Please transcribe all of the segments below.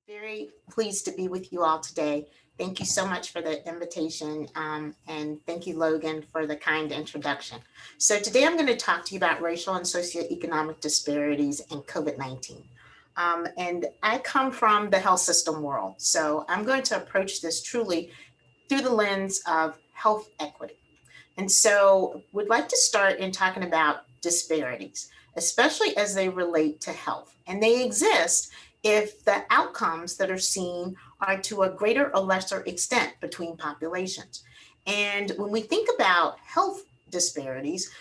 Very pleased to be with you all today. Thank you so much for the invitation, and thank you, Logan, for the kind introduction. So today I'm going to talk to you about racial and socioeconomic disparities and COVID-19. And I come from the health system world, so I'm going to approach this truly through the lens of health equity. And so would like to start in talking about disparities, especially as they relate to health. And they exist if the outcomes that are seen are to a greater or lesser extent between populations. And when we think about health disparities,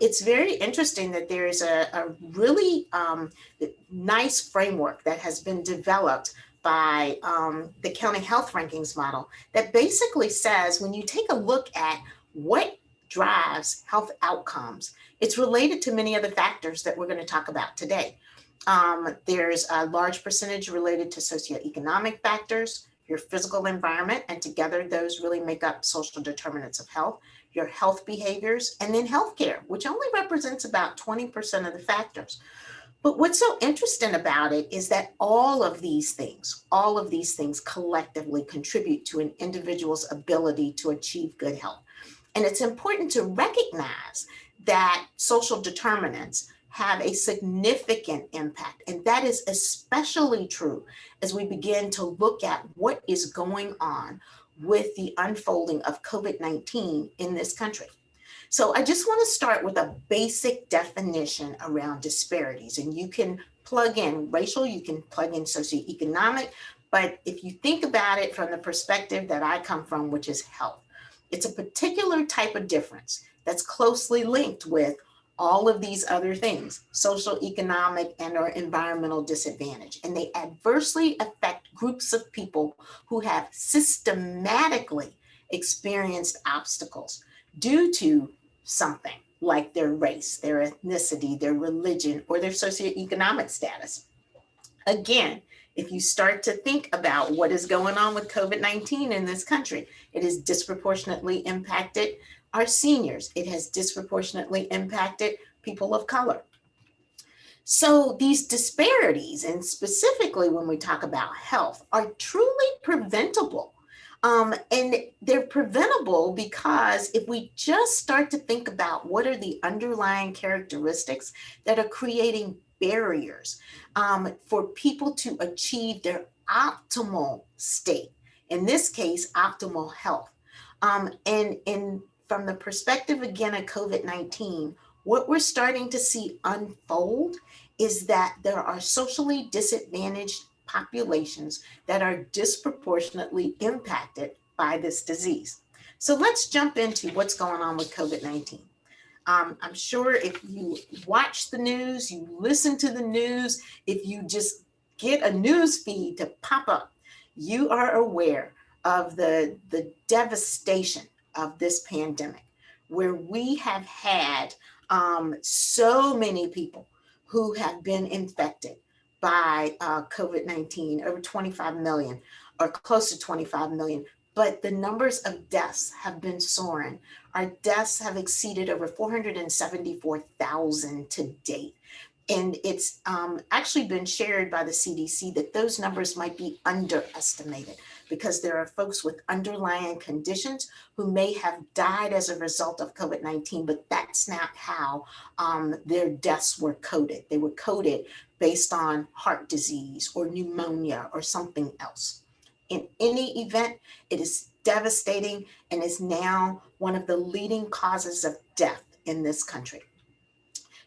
it's very interesting that there's a really nice framework that has been developed by the county health rankings model that basically says when you take a look at what drives health outcomes, it's related to many of the factors that we're going to talk about today. There's a large percentage related to socioeconomic factors, your physical environment, and together those really make up social determinants of health, your health behaviors, and then healthcare, which only represents about 20% of the factors. But what's so interesting about it is that all of these things collectively contribute to an individual's ability to achieve good health. And it's important to recognize that social determinants have a significant impact. And that is especially true as we begin to look at what is going on with the unfolding of COVID-19 in this country. So I just want to start with a basic definition around disparities. And you can plug in racial, you can plug in socioeconomic, but if you think about it from the perspective that I come from, which is health, it's a particular type of difference that's closely linked with all of these other things, social, economic, and or environmental disadvantage. And they adversely affect groups of people who have systematically experienced obstacles due to something like their race, their ethnicity, their religion, or their socioeconomic status. Again, if you start to think about what is going on with COVID-19 in this country, it has disproportionately impacted our seniors. It has disproportionately impacted people of color. So these disparities, and specifically when we talk about health, are truly preventable. And they're preventable because if we just start to think about what are the underlying characteristics that are creating barriers for people to achieve their optimal state, in this case, optimal health. And from the perspective, again, of COVID-19, what we're starting to see unfold is that there are socially disadvantaged populations that are disproportionately impacted by this disease. So let's jump into what's going on with COVID-19. I'm sure if you watch the news, you listen to the news, if you just get a news feed to pop up, you are aware of the devastation of this pandemic, where we have had so many people who have been infected by COVID-19, over 25 million or close to 25 million. But the numbers of deaths have been soaring. Our deaths have exceeded over 474,000 to date. And it's actually been shared by the CDC that those numbers might be underestimated because there are folks with underlying conditions who may have died as a result of COVID-19, but that's not how their deaths were coded. They were coded based on heart disease or pneumonia or something else. In any event, it is devastating and is now one of the leading causes of death in this country.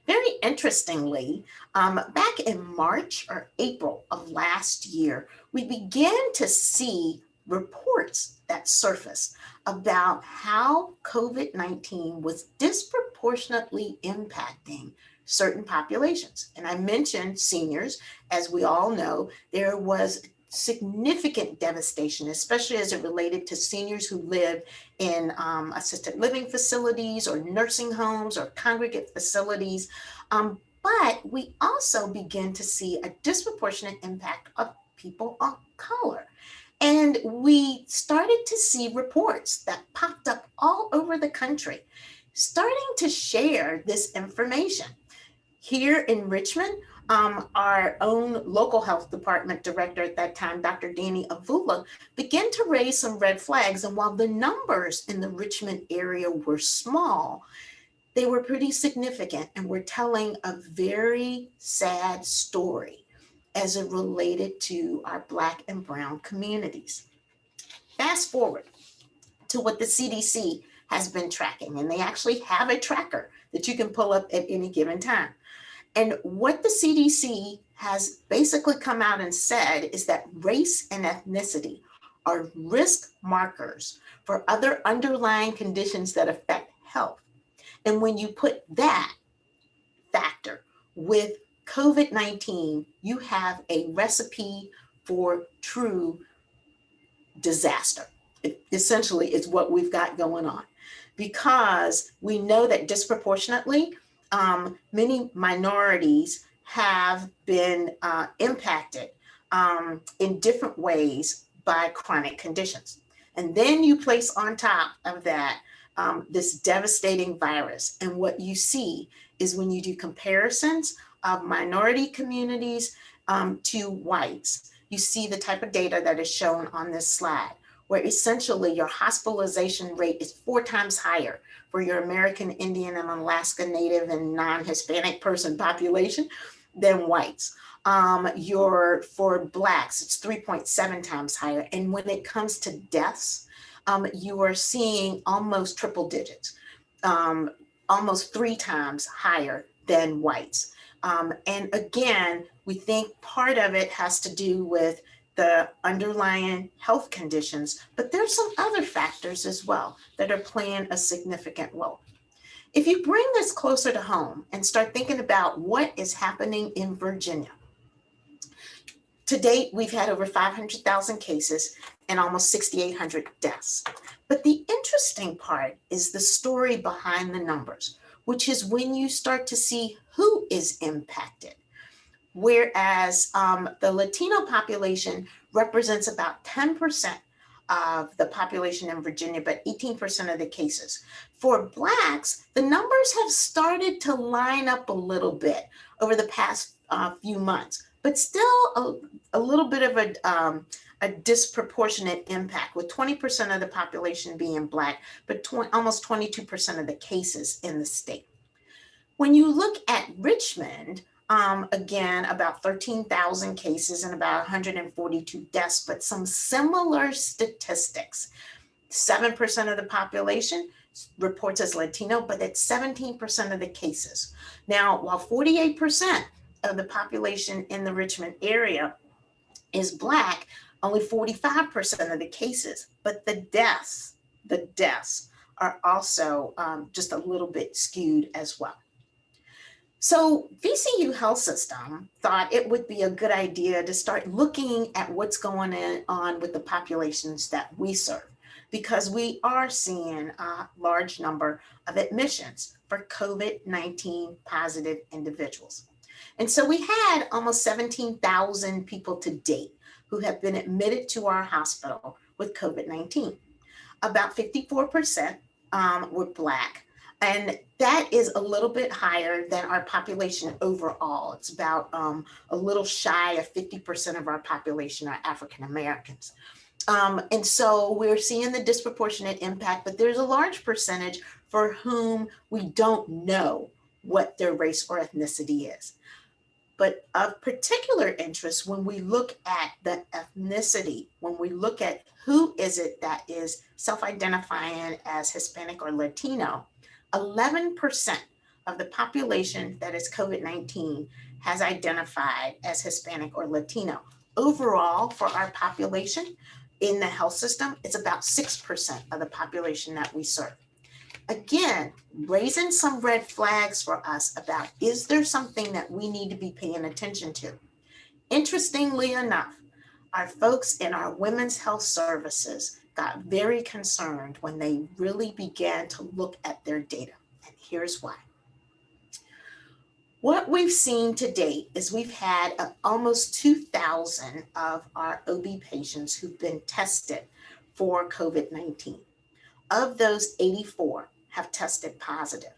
Very interestingly, back in March or April of last year, we began to see reports that surfaced about how COVID-19 was disproportionately impacting certain populations. And I mentioned seniors. As we all know, there was significant devastation, especially as it related to seniors who live in assisted living facilities or nursing homes or congregate facilities. But we also begin to see a disproportionate impact of people of color. And we started to see reports that popped up all over the country, starting to share this information. Here in Richmond, Our own local health department director at that time, Dr. Danny Avula, began to raise some red flags. And while the numbers in the Richmond area were small, they were pretty significant and were telling a very sad story as it related to our Black and Brown communities. Fast forward to what the CDC has been tracking, and they actually have a tracker that you can pull up at any given time. And what the CDC has basically come out and said is that race and ethnicity are risk markers for other underlying conditions that affect health. And when you put that factor with COVID-19, you have a recipe for true disaster. It essentially is what we've got going on, because we know that disproportionately many minorities have been impacted in different ways by chronic conditions. And then you place on top of that this devastating virus. And what you see is when you do comparisons of minority communities to whites, you see the type of data that is shown on this slide, where essentially your hospitalization rate is 4 times higher for your American Indian and Alaska Native and non-Hispanic person population than whites. For Blacks, it's 3.7 times higher. And when it comes to deaths, you are seeing almost triple digits, almost 3 times higher than whites. And again, we think part of it has to do with the underlying health conditions, but there's some other factors as well that are playing a significant role. If you bring this closer to home and start thinking about what is happening in Virginia, to date, we've had over 500,000 cases and almost 6,800 deaths. But the interesting part is the story behind the numbers, which is when you start to see who is impacted. Whereas the Latino population represents about 10% of the population in Virginia, but 18% of the cases. For Blacks, the numbers have started to line up a little bit over the past few months, but still a little bit of a disproportionate impact, with 20% of the population being Black, but almost 22% of the cases in the state. When you look at Richmond, again, about 13,000 cases and about 142 deaths, but some similar statistics. 7% of the population reports as Latino, but it's 17% of the cases. Now, while 48% of the population in the Richmond area is Black, only 45% of the cases, but the deaths are also just a little bit skewed as well. So VCU Health System thought it would be a good idea to start looking at what's going on with the populations that we serve, because we are seeing a large number of admissions for COVID-19 positive individuals. And so we had almost 17,000 people to date who have been admitted to our hospital with COVID-19. About 54% were Black. And that is a little bit higher than our population overall. It's about a little shy of 50% of our population are African Americans. And so we're seeing the disproportionate impact, but there's a large percentage for whom we don't know what their race or ethnicity is. But of particular interest, when we look at the ethnicity, when we look at who is it that is self-identifying as Hispanic or Latino, 11% of the population that is COVID-19 has identified as Hispanic or Latino. Overall, for our population in the health system, it's about 6% of the population that we serve. Again, raising some red flags for us about, is there something that we need to be paying attention to? Interestingly enough, our folks in our women's health services got very concerned when they really began to look at their data. And here's why. What we've seen to date is we've had almost 2,000 of our OB patients who've been tested for COVID-19. Of those, 84 have tested positive.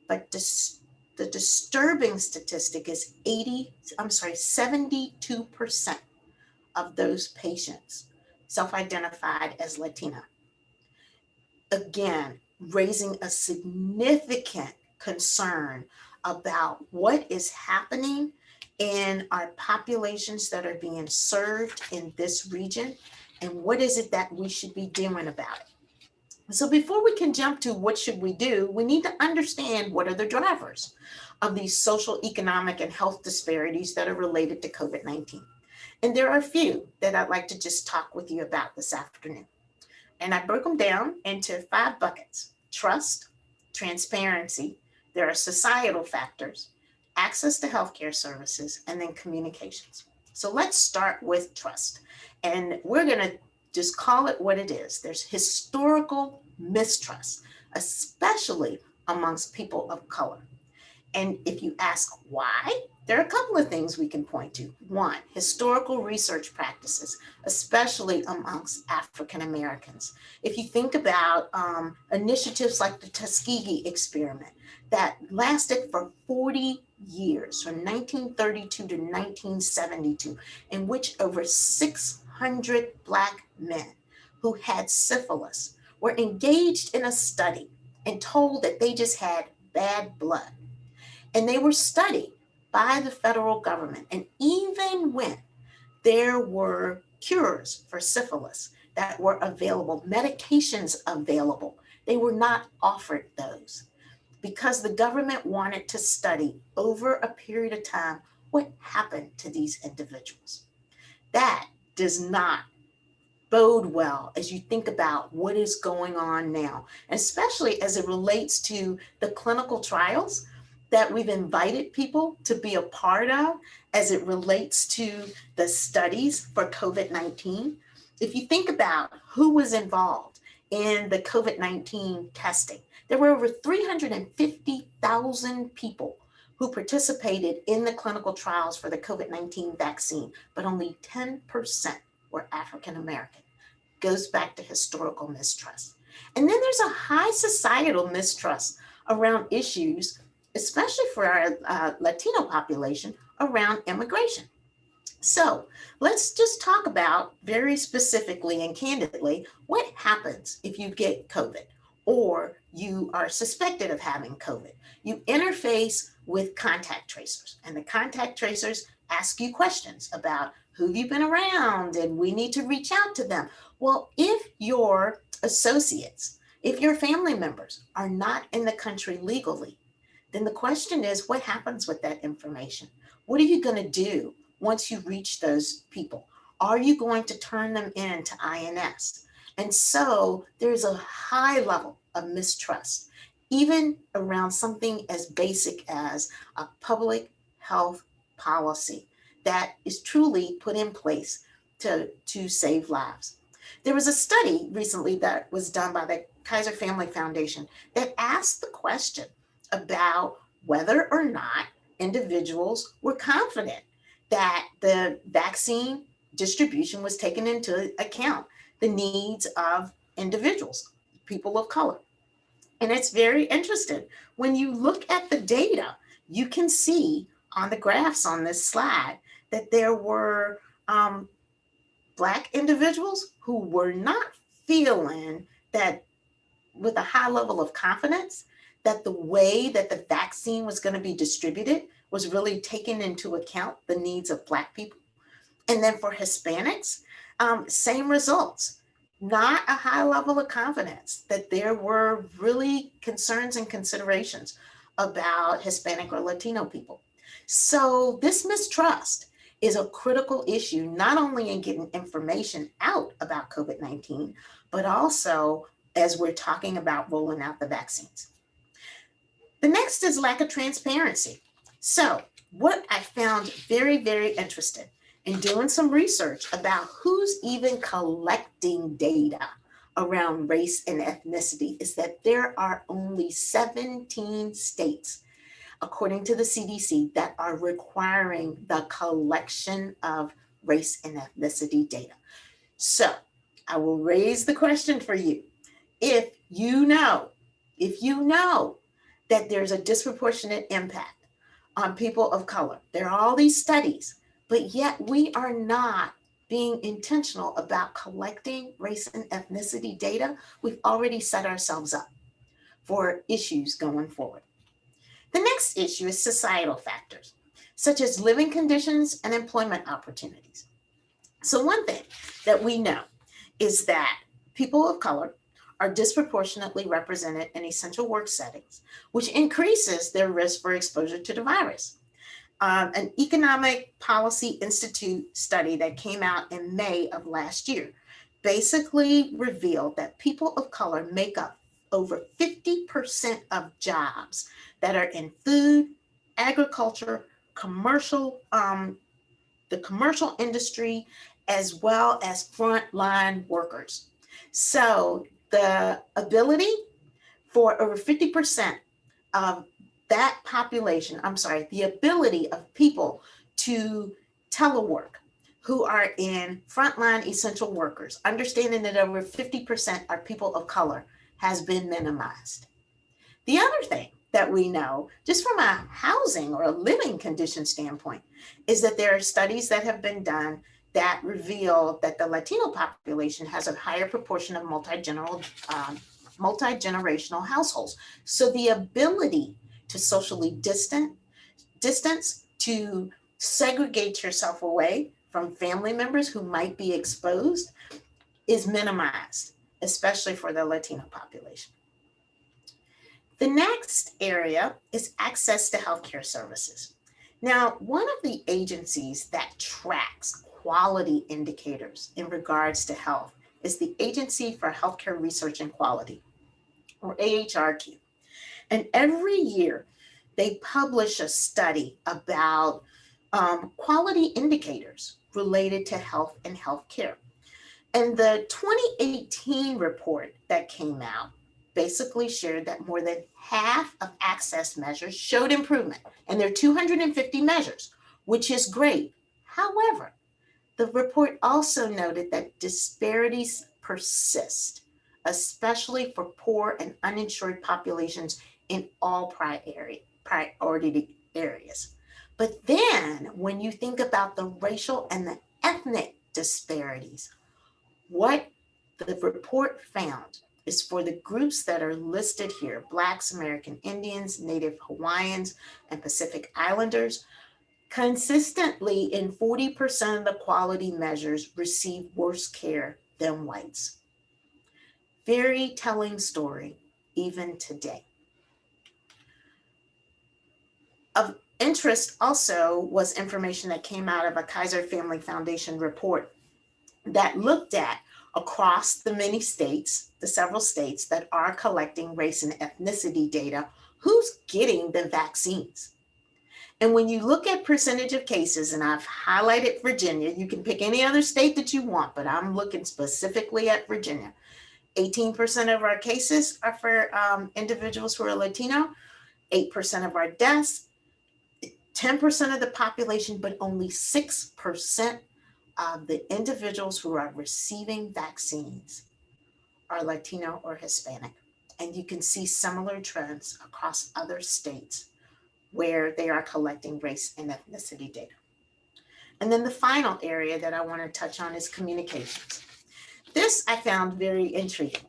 But the disturbing statistic is 72% of those patients self-identified as Latina. Again, raising a significant concern about what is happening in our populations that are being served in this region, and what is it that we should be doing about it. So before we can jump to what should we do, we need to understand what are the drivers of these social, economic, and health disparities that are related to COVID-19. And there are a few that I'd like to just talk with you about this afternoon. And I broke them down into 5 buckets: trust, transparency, there are societal factors, access to healthcare services, and then communications. So let's start with trust. And we're going to just call it what it is. There's historical mistrust, especially amongst people of color. And if you ask why, there are a couple of things we can point to. One, historical research practices, especially amongst African Americans. If you think about initiatives like the Tuskegee experiment that lasted for 40 years, from 1932 to 1972, in which over 600 Black men who had syphilis were engaged in a study and told that they just had bad blood. And they were studied by the federal government. And even when there were cures for syphilis that were available, medications available, they were not offered those because the government wanted to study over a period of time what happened to these individuals. That does not bode well as you think about what is going on now, especially as it relates to the clinical trials that we've invited people to be a part of as it relates to the studies for COVID-19. If you think about who was involved in the COVID-19 testing, there were over 350,000 people who participated in the clinical trials for the COVID-19 vaccine, but only 10% were African American. Goes back to historical mistrust. And then there's a high societal mistrust around issues, especially for our Latino population, around immigration. So let's just talk about very specifically and candidly what happens if you get COVID or you are suspected of having COVID. You interface with contact tracers, and the contact tracers ask you questions about who you've been around, and we need to reach out to them. Well, if your associates, if your family members are not in the country legally, then the question is, what happens with that information? What are you going to do once you reach those people? Are you going to turn them in to INS? And so there's a high level of mistrust, even around something as basic as a public health policy that is truly put in place to save lives. There was a study recently that was done by the Kaiser Family Foundation that asked the question about whether or not individuals were confident that the vaccine distribution was taken into account the needs of individuals, people of color. And it's very interesting. When you look at the data, you can see on the graphs on this slide that there were Black individuals who were not feeling that with a high level of confidence that the way that the vaccine was going to be distributed was really taking into account the needs of Black people. And then for Hispanics, same results. Not a high level of confidence that there were really concerns and considerations about Hispanic or Latino people. So this mistrust is a critical issue, not only in getting information out about COVID-19, but also as we're talking about rolling out the vaccines. The next is lack of transparency. So what I found very, very interesting in doing some research about who's even collecting data around race and ethnicity is that there are only 17 states, according to the CDC, that are requiring the collection of race and ethnicity data. So I will raise the question for you. If you know that there's a disproportionate impact on people of color. There are all these studies, but yet we are not being intentional about collecting race and ethnicity data. We've already set ourselves up for issues going forward. The next issue is societal factors, such as living conditions and employment opportunities. So one thing that we know is that people of color are disproportionately represented in essential work settings, which increases their risk for exposure to the virus. An Economic Policy Institute study that came out in May of last year basically revealed that people of color make up over 50% of jobs that are in food, agriculture, the commercial industry, as well as frontline workers. So the ability for over 50% of that population, the ability of people to telework who are in frontline essential workers, understanding that over 50% are people of color, has been minimized. The other thing that we know, just from a housing or a living condition standpoint, is that there are studies that have been done that reveal that the Latino population has a higher proportion of multi-generational households. So the ability to socially distance, to segregate yourself away from family members who might be exposed is minimized, especially for the Latino population. The next area is access to healthcare services. Now, one of the agencies that tracks quality indicators in regards to health is the Agency for Healthcare Research and Quality, or AHRQ. And every year they publish a study about quality indicators related to health and healthcare. And the 2018 report that came out basically shared that more than half of access measures showed improvement. And there are 250 measures, which is great. However, the report also noted that disparities persist, especially for poor and uninsured populations in all priority areas. But then when you think about the racial and the ethnic disparities, what the report found is for the groups that are listed here, Blacks, American Indians, Native Hawaiians, and Pacific Islanders, consistently in 40% of the quality measures receive worse care than whites. Very telling story, even today. Of interest also was information that came out of a Kaiser Family Foundation report that looked at across the many states, the several states that are collecting race and ethnicity data, who's getting the vaccines. And when you look at percentage of cases, and I've highlighted Virginia, you can pick any other state that you want, but I'm looking specifically at Virginia. 18% of our cases are for individuals who are Latino, 8% of our deaths, 10% of the population, but only 6% of the individuals who are receiving vaccines are Latino or Hispanic. And you can see similar trends across other states where they are collecting race and ethnicity data. And then the final area that I want to touch on is communications. This I found very intriguing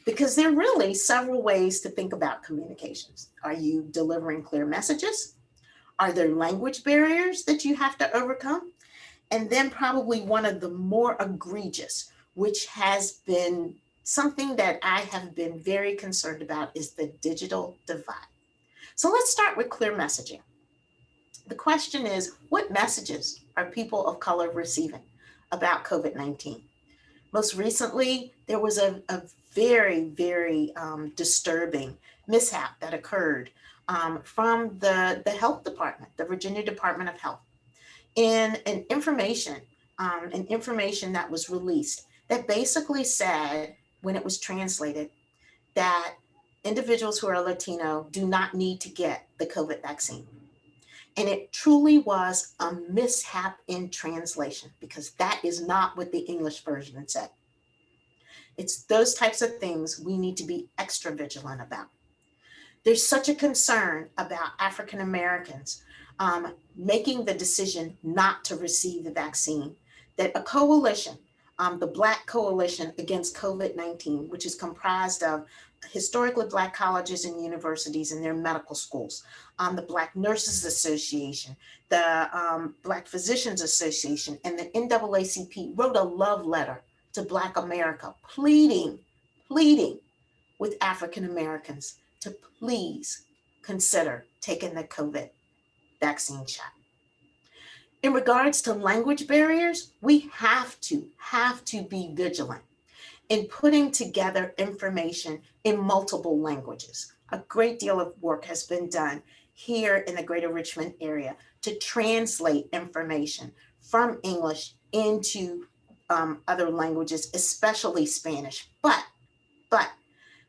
because there are really several ways to think about communications. Are you delivering clear messages? Are there language barriers that you have to overcome? And then probably one of the more egregious, which has been something that I have been very concerned about, is the digital divide. So let's start with clear messaging. The question is, what messages are people of color receiving about COVID-19? Most recently, there was a very, very disturbing mishap that occurred from the health department, the Virginia Department of Health, and an information that was released that basically said, when it was translated, that individuals who are Latino do not need to get the COVID vaccine. And it truly was a mishap in translation, because that is not what the English version said. It's those types of things we need to be extra vigilant about. There's such a concern about African Americans making the decision not to receive the vaccine that a coalition, the Black Coalition Against COVID-19, which is comprised of historically Black colleges and universities and their medical schools, the Black Nurses Association, the Black Physicians Association, and the NAACP wrote a love letter to Black America, pleading with African Americans to please consider taking the COVID vaccine shot. In regards to language barriers, we have to be vigilant in putting together information in multiple languages. A great deal of work has been done here in the Greater Richmond area to translate information from English into other languages, especially Spanish. But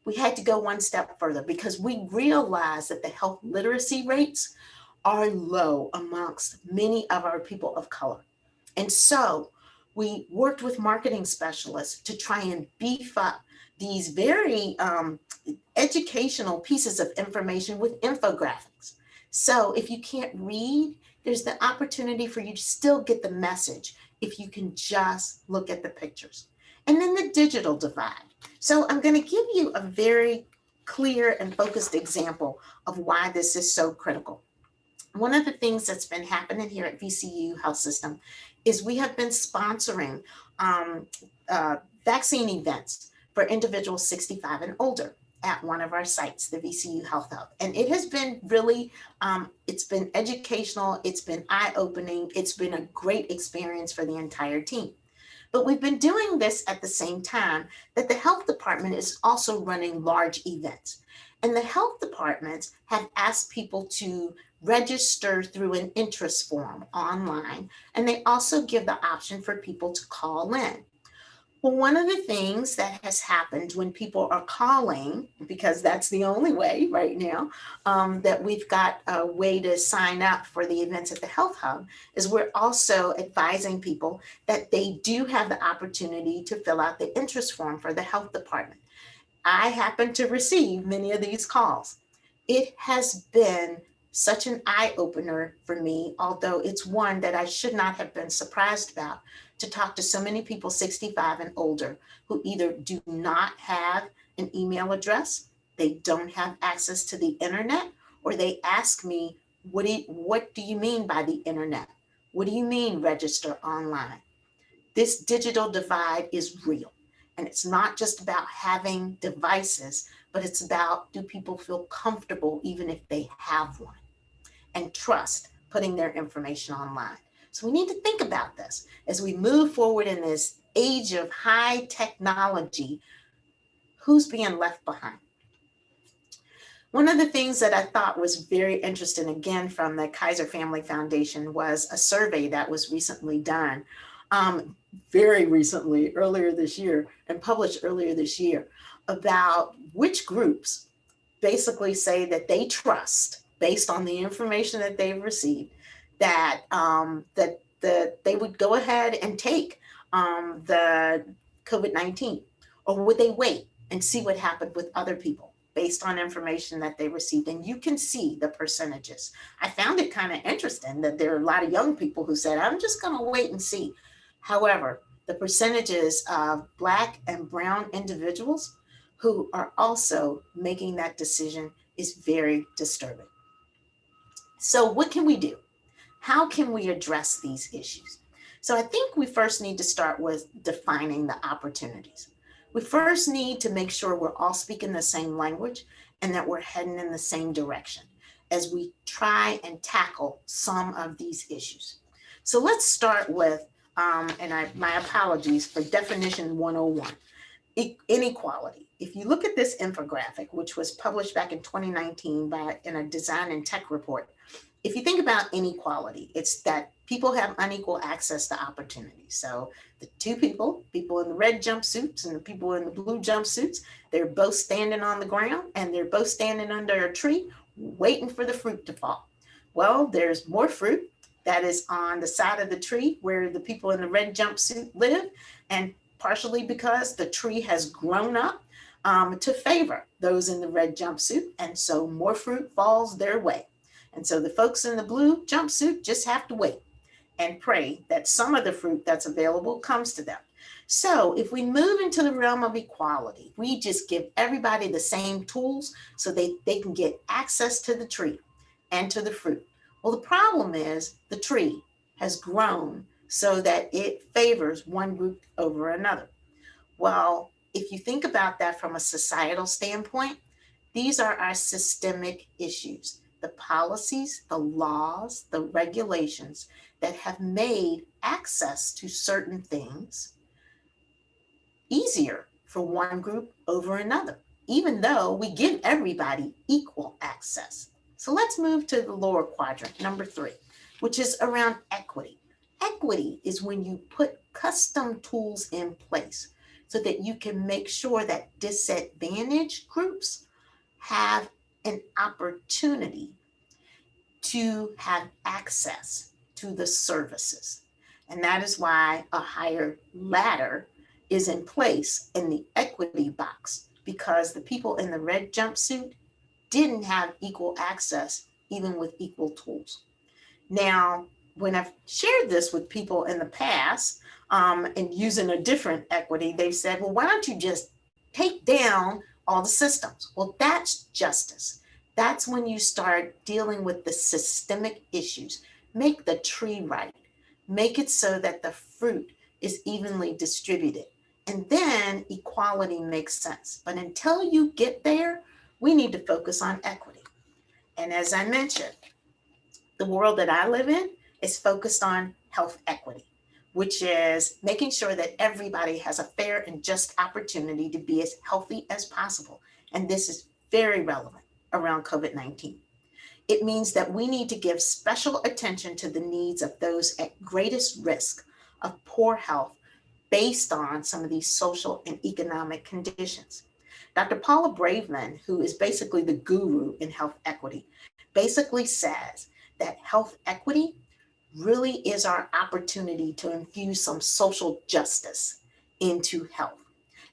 we had to go one step further because we realized that the health literacy rates are low amongst many of our people of color. And so we worked with marketing specialists to try and beef up these very educational pieces of information with infographics. So if you can't read, there's the opportunity for you to still get the message if you can just look at the pictures. And then the digital divide. So I'm going to give you a very clear and focused example of why this is so critical. One of the things that's been happening here at VCU Health System is we have been sponsoring vaccine events for individuals 65 and older at one of our sites, the VCU Health Hub. And it has been really, it's been educational, it's been eye-opening, it's been a great experience for the entire team. But we've been doing this at the same time that the health department is also running large events. And the health departments have asked people to register through an interest form online. And they also give the option for people to call in. Well, one of the things that has happened when people are calling, because that's the only way right now, that we've got a way to sign up for the events at the Health Hub, is we're also advising people that they do have the opportunity to fill out the interest form for the health department. I happen to receive many of these calls. It has been such an eye-opener for me, although it's one that I should not have been surprised about, to talk to so many people 65 and older who either do not have an email address, they don't have access to the internet, or they ask me, what do you mean by the internet? What do you mean register online? This digital divide is real. And it's not just about having devices, but it's about, do people feel comfortable even if they have one, and trust putting their information online. So we need to think about this as we move forward in this age of high technology. Who's being left behind? One of the things that I thought was very interesting, again, from the Kaiser Family Foundation, was a survey that was recently done, very recently, earlier this year, and published earlier this year, about which groups basically say that they trust, based on the information that they've received, that they would go ahead and take the COVID-19, or would they wait and see what happened with other people based on information that they received? And you can see the percentages. I found it kind of interesting that there are a lot of young people who said, I'm just going to wait and see. However, the percentages of Black and brown individuals who are also making that decision is very disturbing. So what can we do? How can we address these issues? So I think we first need to start with defining the opportunities. We first need to make sure we're all speaking the same language and that we're heading in the same direction as we try and tackle some of these issues. So let's start with, my apologies for definition 101, inequality. If you look at this infographic, which was published back in 2019 in a design and tech report, if you think about inequality, it's that people have unequal access to opportunities. So the two people in the red jumpsuits and the people in the blue jumpsuits, they're both standing on the ground and they're both standing under a tree waiting for the fruit to fall. Well, there's more fruit that is on the side of the tree where the people in the red jumpsuit live, and partially because the tree has grown up to favor those in the red jumpsuit. And so more fruit falls their way. And so the folks in the blue jumpsuit just have to wait and pray that some of the fruit that's available comes to them. So if we move into the realm of equality, we just give everybody the same tools so they can get access to the tree and to the fruit. Well, the problem is the tree has grown so that it favors one group over another. Well, if you think about that from a societal standpoint, these are our systemic issues, the policies, the laws, the regulations that have made access to certain things easier for one group over another, even though we give everybody equal access. So let's move to the lower quadrant, number 3, which is around equity. Equity is when you put custom tools in place so that you can make sure that disadvantaged groups have an opportunity to have access to the services. And that is why a higher ladder is in place in the equity box, because the people in the red jumpsuit didn't have equal access, even with equal tools. Now, when I've shared this with people in the past, and using a different equity, they've said, well, why don't you just take down all the systems? Well, that's justice. That's when you start dealing with the systemic issues. Make the tree right. Make it so that the fruit is evenly distributed. And then equality makes sense. But until you get there, we need to focus on equity. And as I mentioned, the world that I live in is focused on health equity, which is making sure that everybody has a fair and just opportunity to be as healthy as possible. And this is very relevant around COVID-19. It means that we need to give special attention to the needs of those at greatest risk of poor health based on some of these social and economic conditions. Dr. Paula Braveman, who is basically the guru in health equity, basically says that health equity really is our opportunity to infuse some social justice into health.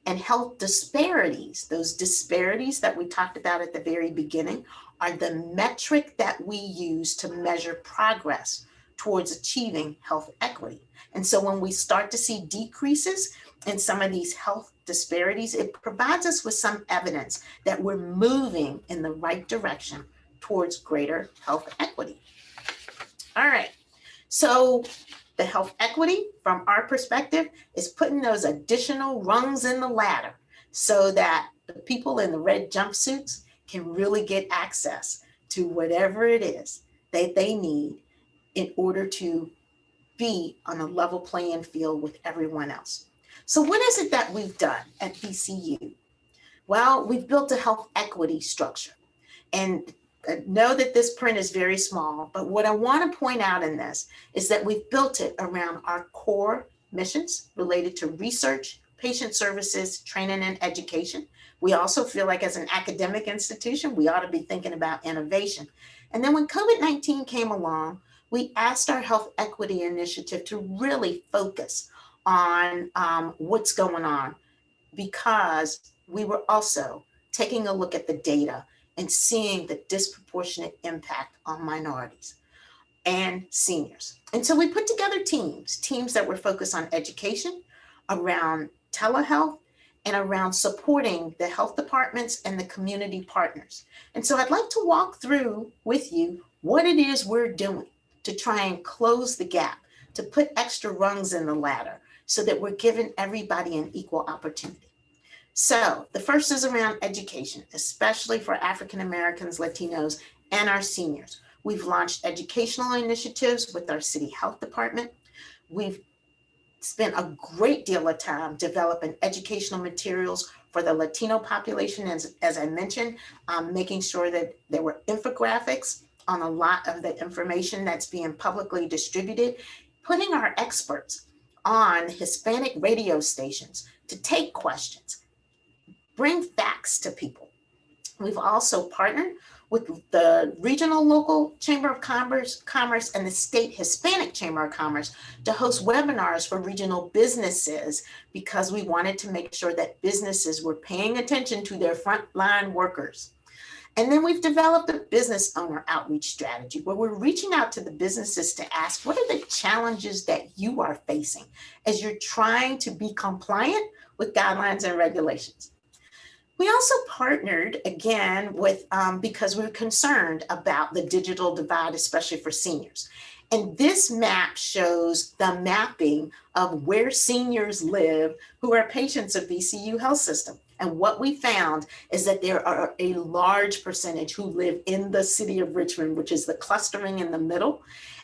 And health disparities, those disparities that we talked about at the very beginning, are the metric that we use to measure progress towards achieving health equity. And so when we start to see decreases in some of these health disparities, it provides us with some evidence that we're moving in the right direction towards greater health equity. All right, so the health equity from our perspective is putting those additional rungs in the ladder so that the people in the red jumpsuits can really get access to whatever it is that they need in order to be on a level playing field with everyone else. So what is it that we've done at VCU? Well, we've built a health equity structure. And know that this print is very small, but what I want to point out in this is that we've built it around our core missions related to research, patient services, training, and education. We also feel like as an academic institution, we ought to be thinking about innovation. And then when COVID-19 came along, we asked our health equity initiative to really focus on what's going on, because we were also taking a look at the data and seeing the disproportionate impact on minorities and seniors. And so we put together teams that were focused on education, around telehealth, and around supporting the health departments and the community partners. And so I'd like to walk through with you what it is we're doing to try and close the gap, to put extra rungs in the ladder so that we're giving everybody an equal opportunity. So the first is around education, especially for African Americans, Latinos, and our seniors. We've launched educational initiatives with our city health department. We've spent a great deal of time developing educational materials for the Latino population, as I mentioned, making sure that there were infographics on a lot of the information that's being publicly distributed, putting our experts on Hispanic radio stations to take questions, bring facts to people, We've also partnered with the regional local Chamber of Commerce and the state Hispanic Chamber of Commerce to host webinars for regional businesses, because we wanted to make sure that businesses were paying attention to their frontline workers. And then we've developed a business owner outreach strategy where we're reaching out to the businesses to ask, what are the challenges that you are facing as you're trying to be compliant with guidelines and regulations? We also partnered again with, because we were concerned about the digital divide, especially for seniors. And this map shows the mapping of where seniors live who are patients of VCU Health System. And what we found is that there are a large percentage who live in the city of Richmond, which is the clustering in the middle.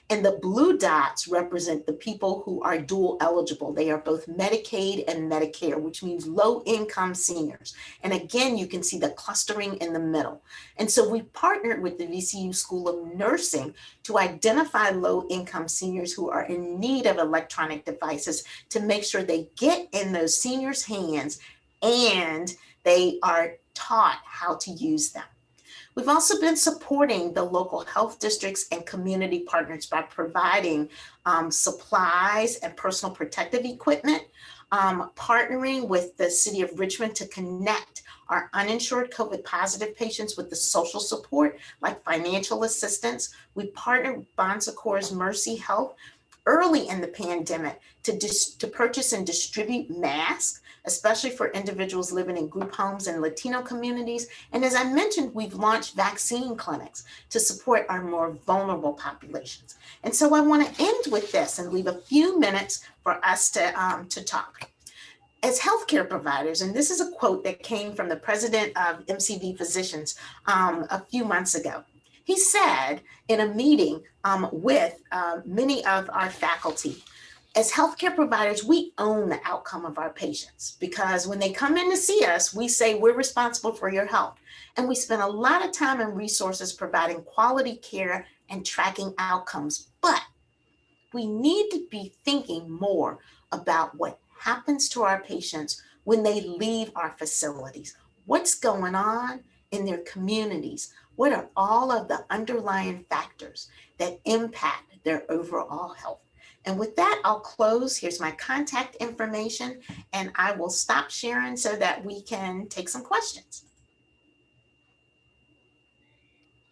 And the blue dots represent the people who are dual eligible. They are both Medicaid and Medicare, which means low income seniors. And again, you can see the clustering in the middle. And so we partnered with the VCU School of Nursing to identify low income seniors who are in need of electronic devices to make sure they get in those seniors' hands and they are taught how to use them. We've also been supporting the local health districts and community partners by providing supplies and personal protective equipment, partnering with the city of Richmond to connect our uninsured COVID positive patients with the social support like financial assistance. We partnered with Bon Secours Mercy Health early in the pandemic to purchase and distribute masks, especially for individuals living in group homes and Latino communities. And as I mentioned, we've launched vaccine clinics to support our more vulnerable populations. And so I want to end with this and leave a few minutes for us to talk. As healthcare providers, and this is a quote that came from the president of MCV Physicians a few months ago. He said in a meeting with many of our faculty, as healthcare providers, we own the outcome of our patients, because when they come in to see us, we say we're responsible for your health. And we spend a lot of time and resources providing quality care and tracking outcomes. But we need to be thinking more about what happens to our patients when they leave our facilities. What's going on in their communities? What are all of the underlying factors that impact their overall health? And with that, I'll close. Here's my contact information, and I will stop sharing so that we can take some questions.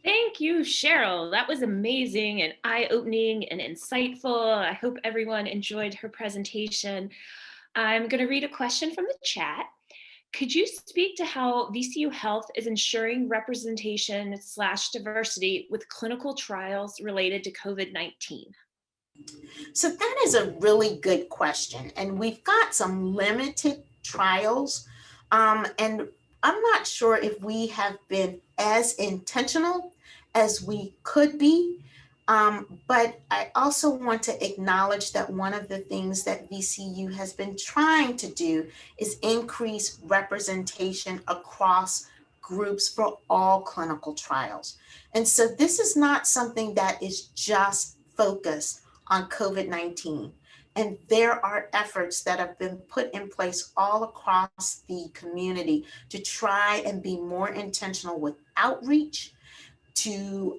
Thank you, Sheryl. That was amazing and eye-opening and insightful. I hope everyone enjoyed her presentation. I'm going to read a question from the chat. Could you speak to how VCU Health is ensuring representation/diversity with clinical trials related to COVID-19? So that is a really good question. And we've got some limited trials. And I'm not sure if we have been as intentional as we could be. But I also want to acknowledge that one of the things that VCU has been trying to do is increase representation across groups for all clinical trials. And so this is not something that is just focused on COVID-19. And there are efforts that have been put in place all across the community to try and be more intentional with outreach, to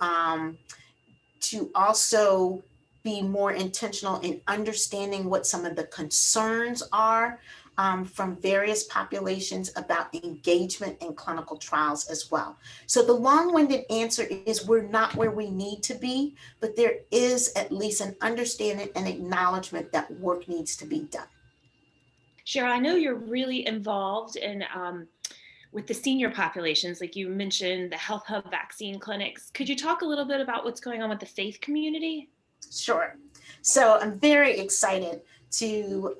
also be more intentional in understanding what some of the concerns are from various populations about engagement in clinical trials as well. So the long-winded answer is we're not where we need to be, but there is at least an understanding and acknowledgement that work needs to be done. Sheryl, I know you're really involved in with the senior populations, like you mentioned, the Health Hub vaccine clinics. Could you talk a little bit about what's going on with the faith community? Sure. So I'm very excited to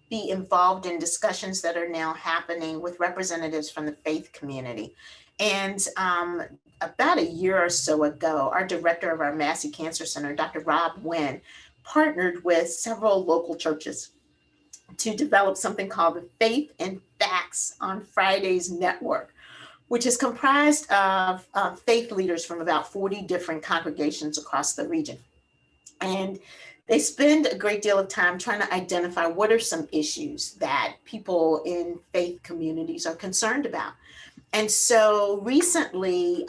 be involved in discussions that are now happening with representatives from the faith community. And about a year or so ago, our director of our Massey Cancer Center, Dr. Rob Wynn, partnered with several local churches to develop something called the Faith and Facts on Fridays Network, which is comprised of faith leaders from about 40 different congregations across the region. And they spend a great deal of time trying to identify what are some issues that people in faith communities are concerned about. And so recently,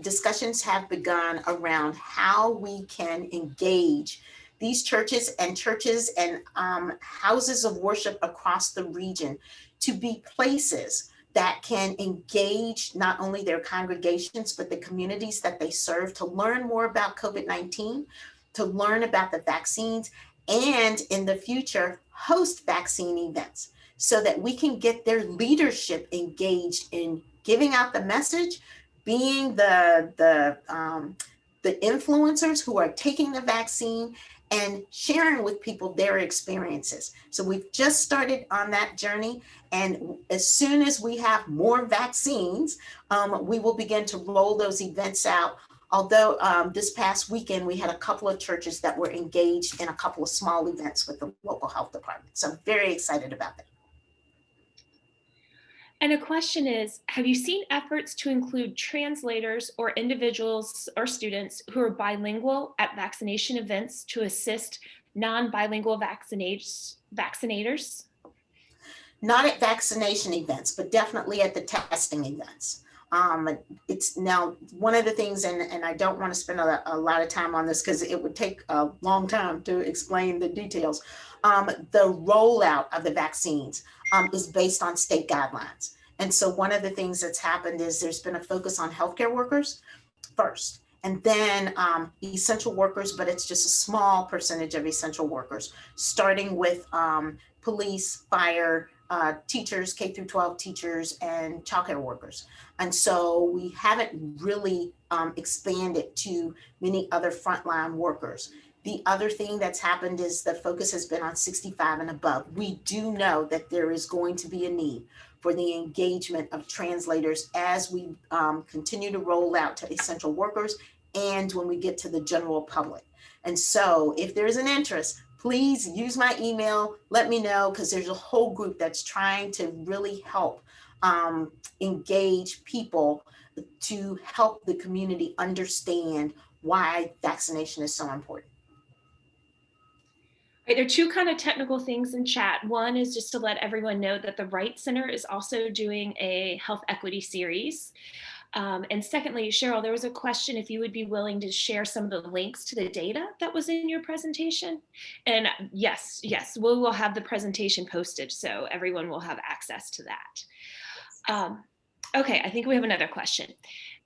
discussions have begun around how we can engage these churches and houses of worship across the region to be places that can engage not only their congregations, but the communities that they serve to learn more about COVID-19, to learn about the vaccines, and in the future, host vaccine events so that we can get their leadership engaged in giving out the message, being the influencers who are taking the vaccine and sharing with people their experiences. So we've just started on that journey. And as soon as we have more vaccines, we will begin to roll those events out. Although this past weekend, we had a couple of churches that were engaged in a couple of small events with the local health department. So I'm very excited about that. And a question is, have you seen efforts to include translators or individuals or students who are bilingual at vaccination events to assist non-bilingual vaccinators? Not at vaccination events, but definitely at the testing events. It's now one of the things, and I don't want to spend a lot of time on this because it would take a long time to explain the details. The rollout of the vaccines is based on state guidelines. And so one of the things that's happened is there's been a focus on healthcare workers first, and then essential workers, but it's just a small percentage of essential workers, starting with police, fire, teachers, K through 12 teachers, and childcare workers. And so we haven't really expanded to many other frontline workers. The other thing that's happened is the focus has been on 65 and above. We do know that there is going to be a need for the engagement of translators as we continue to roll out to essential workers and when we get to the general public. And so if there's an interest, please use my email, let me know, because there's a whole group that's trying to really help engage people to help the community understand why vaccination is so important. Right, there are two kind of technical things in chat. One is just to let everyone know that the Wright Center is also doing a health equity series. And secondly, Sheryl, there was a question if you would be willing to share some of the links to the data that was in your presentation. And yes, we will have the presentation posted so everyone will have access to that. Okay, I think we have another question.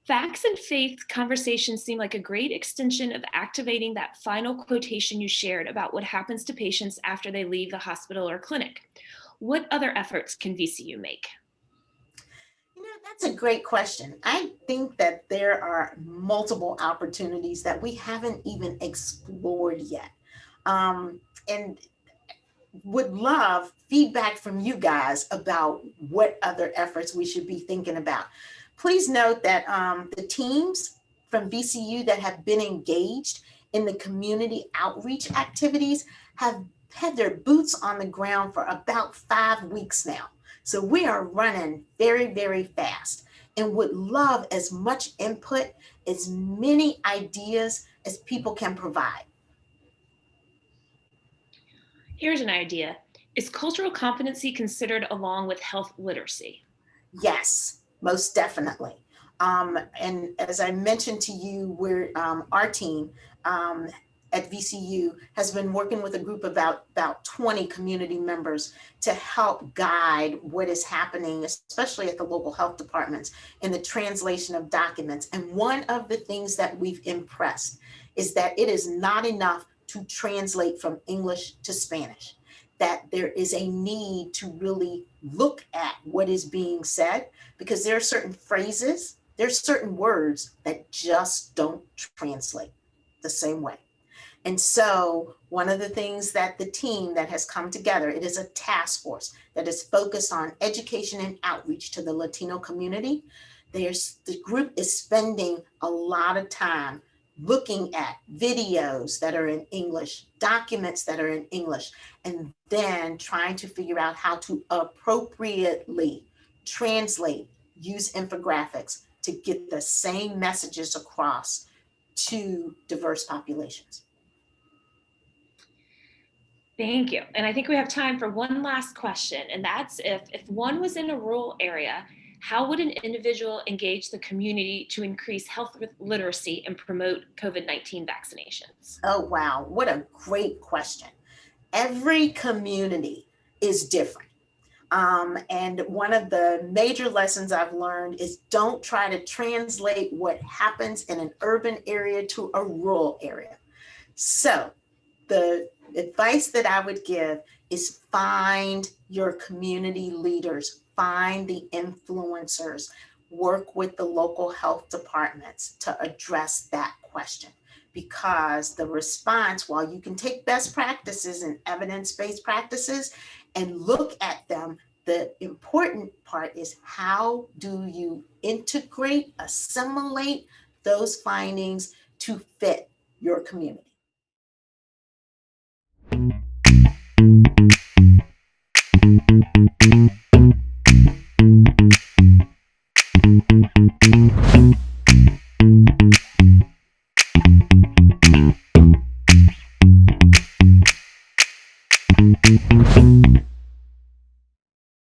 Facts and faith conversations seem like a great extension of activating that final quotation you shared about what happens to patients after they leave the hospital or clinic. What other efforts can VCU make? That's a great question. I think that there are multiple opportunities that we haven't even explored yet. And would love feedback from you guys about what other efforts we should be thinking about. Please note that the teams from VCU that have been engaged in the community outreach activities have had their boots on the ground for about 5 weeks now. So we are running very, very fast and would love as much input, as many ideas as people can provide. Here's an idea. Is cultural competency considered along with health literacy? Yes, most definitely. And as I mentioned to you, our team at VCU has been working with a group of about 20 community members to help guide what is happening, especially at the local health departments, in the translation of documents. And one of the things that we've impressed is that it is not enough to translate from English to Spanish, that there is a need to really look at what is being said, because there are certain phrases, there's certain words that just don't translate the same way. And so one of the things that the team that has come together, it is a task force that is focused on education and outreach to the Latino community. The group is spending a lot of time looking at videos that are in English, documents that are in English, and then trying to figure out how to appropriately translate, use infographics to get the same messages across to diverse populations. Thank you. And I think we have time for one last question, and that's if one was in a rural area, How would an individual engage the community to increase health literacy and promote COVID-19 vaccinations? Oh, wow. What a great question. Every community is different. And one of the major lessons I've learned is don't try to translate what happens in an urban area to a rural area. So, the advice that I would give is find your community leaders, find the influencers, work with the local health departments to address that question. Because the response, while you can take best practices and evidence based practices and look at them, the important part is how do you integrate, assimilate those findings to fit your community.